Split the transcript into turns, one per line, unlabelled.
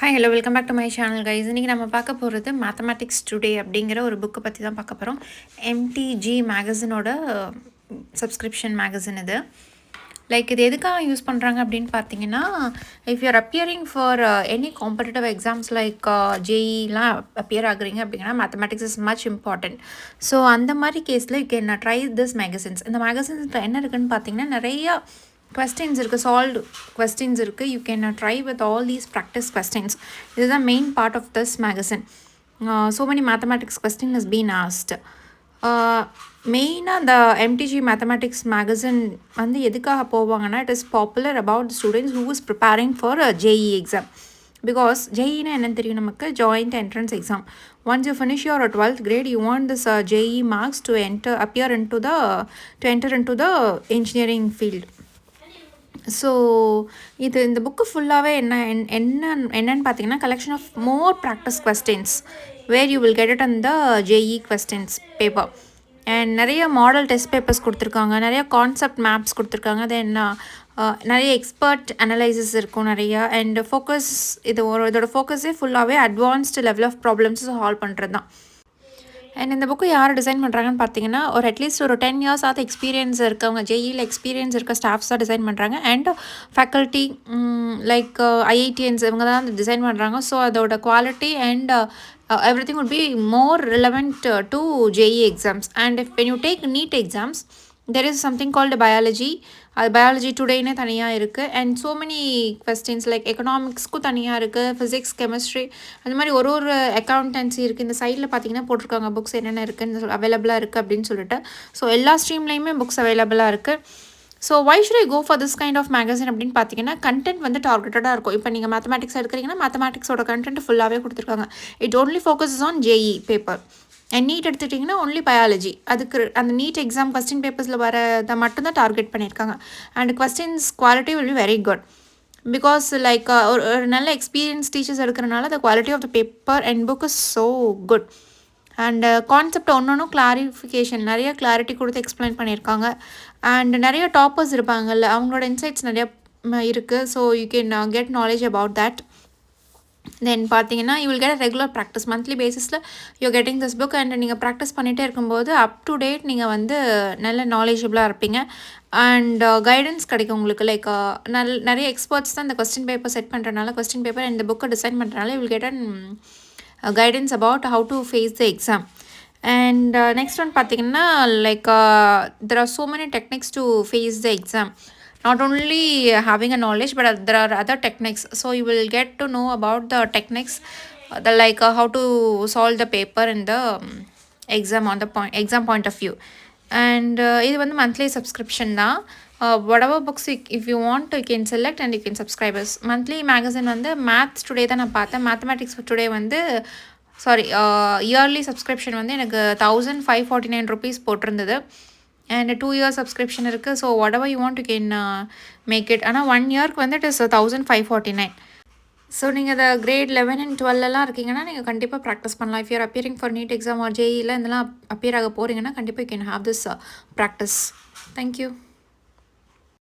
Hi hello welcome back to my channel guys. இன்றைக்கி நம்ம பார்க்க போகிறது மேத்தமேட்டிக்ஸ் டுடே அப்படிங்கிற ஒரு புக்கை பற்றி தான் பார்க்க போகிறோம். எம்டிஜி மேகசினோட சப்ஸ்கிரிப்ஷன் மேகசின் இது. இது எதுக்காக யூஸ் பண்ணுறாங்க அப்படின்னு பார்த்தீங்கன்னா, if you are appearing for any competitive exams ஜேஇலாம் அப்பியர் ஆகுறீங்க அப்படின்னா mathematics is much important. So அந்த மாதிரி கேஸில் you can try this magazines. இந்த மேகசின்ஸில் என்ன இருக்குதுன்னு பார்த்தீங்கன்னா, நிறையா questions இருக்குது, solved questions இருக்குது. You can try with all these practice questions. This is the main part of this magazine. So many mathematics question has been asked. மெயினாக the MTG Mathematics magazine வந்து எதுக்காக போவாங்கன்னா, it is popular about the students who is preparing for a JEE exam. Because JEE என்னன்னு தெரியும் நமக்கு, joint entrance exam. Once you finish your 12th grade, you want this JEE marks to enter into the engineering field. So இந்த book ஃபுல்லாகவே என்னன்னு பார்த்தீங்கன்னா, collection of more practice questions where you will get it on the JEE questions paper. And நிறைய model test papers கொடுத்துருக்காங்க, நிறைய concept maps கொடுத்துருக்காங்க. தென் நிறைய expert analysis இருக்கும் நிறையா. அண்ட் ஃபோக்கஸ் இதோட ஃபோக்கஸே ஃபுல்லாகவே advanced level of problems solve பண்ணுறது தான். அண்ட் இந்த புக்கு யார் டிசைன் பண்ணுறாங்கன்னு பார்த்தீங்கன்னா, அட்லீஸ்ட் ஒரு 10 years ஆகுது எக்ஸ்பீரியன்ஸ் இருக்கவங்க, ஜேஇயில் எக்ஸ்பீரியன்ஸ் இருக்க ஸ்டாஃப்ஸ் தான் டிசைன் பண்ணுறாங்க. அண்ட் ஃபேக்கல்ட்டி ஐஐடிஎன்ஸ் இவங்க தான் டிசைன் பண்ணுறாங்க. ஸோ அதோட quality and everything would be more relevant to JEE exams. And when you take NEET exams, there is something called biology. biology todayனே தனியாக இருக்குது. அண்ட் ஸோ மெனி கொஸ்டின்ஸ் எக்கனாமிக்ஸ்க்கும் தனியாக இருக்குது, physics, chemistry, அந்த மாதிரி ஒரு அக்கௌண்டன்சி இருக்குது. இந்த சைடில் பார்த்தீங்கன்னா போட்டிருக்காங்க புக்ஸ் என்னென்ன இருக்குன்னு அவைலபிளாக இருக்குது அப்படின்னு சொல்லிட்டு. ஸோ எல்லா ஸ்ட்ரீம்லேயுமே புக்ஸ் அவைலபிளாக இருக்குது. So why should I go for this kind of magazine அப்படின்னு பார்த்தீங்கன்னா, கண்டென்ட் வந்து டார்கெட்டடாக இருக்கும். இப்போ நீங்கள் மேத்தமேட்டிக்ஸ் எடுக்கிறீங்கன்னா மேத்தமேட்டிக்ஸோட கண்டென்ட் ஃபுல்லாகவே கொடுத்துருக்காங்க. It only focuses on JEE paper. And NEET எடுத்துட்டிங்கன்னா ஒன்லி பயாலஜி. அதுக்கு அந்த நீட் எக்ஸாம் கொஸ்டின் பேப்பர்ஸில் வரதை மட்டும்தான் டார்கெட் பண்ணியிருக்காங்க. And questions quality will be very good. Because ஒரு நல்ல எக்ஸ்பீரியன்ஸ் டீச்சர்ஸ் எடுக்கிறனால the quality of the paper and book is so good. And concept ஒன்றும் கிளாரிஃபிகேஷன் நிறைய கிளாரிட்டி கொடுத்து எக்ஸ்பிளைன் பண்ணியிருக்காங்க. அண்ட் நிறைய டாப்பர்ஸ் இருப்பாங்கல்ல, அவங்களோட இன்சைட்ஸ் நிறையா இருக்குது. So you can get knowledge about that. Then பார்த்தீங்கன்னா you will get a regular practice monthly பேசிஸில் you getting this book. And நீங்கள் ப்ராக்டிஸ் பண்ணிகிட்டே இருக்கும்போது அப் டு டேட் நீங்கள் வந்து நல்ல நாலேஜபிளாக இருப்பீங்க. அண்ட் கைடன்ஸ் கிடைக்கும் உங்களுக்கு. நிறைய எக்ஸ்பர்ட்ஸ் தான் இந்த கொஸ்டின் பேப்பர் செட் பண்ணுறதுனால, கொஸ்டின் பேப்பர் இந்த புக்கை டிசைன் பண்ணுறதுனால you will get an guidance about how to face the exam. And next one பார்த்தீங்கன்னா there are so many techniques to face the exam. Not only having a knowledge, but there are other techniques. So you will get to know about the techniques, how to solve the paper in the exam on the exam point of view. And இது வந்து monthly subscription தான். whatever books if you want you can select and you can subscribe us. monthly magazine வந்து maths today தான் நான் பார்த்தேன். Mathematics today வந்து yearly subscription வந்து எனக்கு 1549 rupees போட்டிருந்தது. அண்ட் 2 years சப்ஸ்கிரிப்ஷன் இருக்குது. So whatever you want you can make it. ஆனால் 1 yearக்கு வந்து it is 1549. ஸோ நீங்கள் அதை கிரேட் 11 and 12 இருக்கீங்கன்னா நீங்கள் கண்டிப்பாக ப்ராக்டிஸ் பண்ணலாம். If you're appearing for NEET exam or ஜேஇயில் இதெல்லாம் அப்பியர் ஆக போகிறீங்கன்னா கண்டிப்பாக you can have this practice. Thank you.